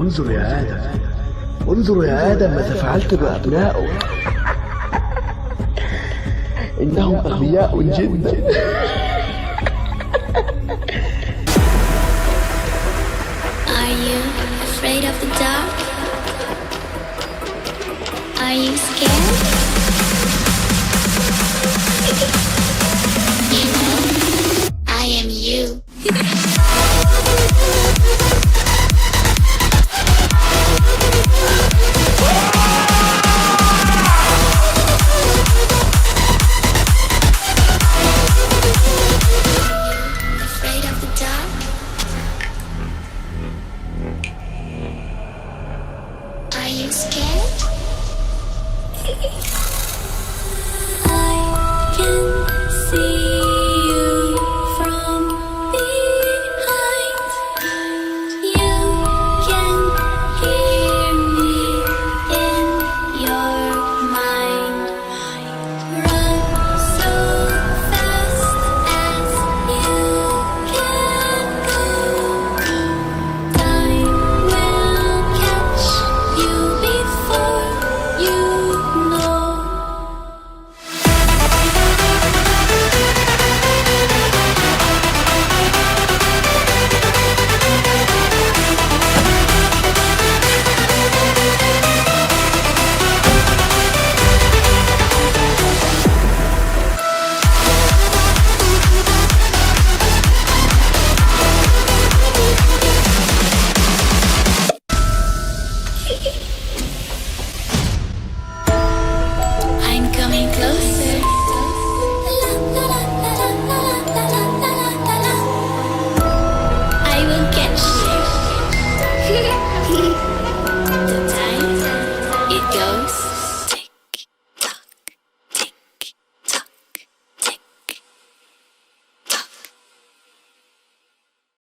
انظر يا آدم، انظر يا آدم ماذا فعلت بأبنائك، إنهم أغبياء جدا. Are you afraid of the dark? Are you scared? You know, I am you.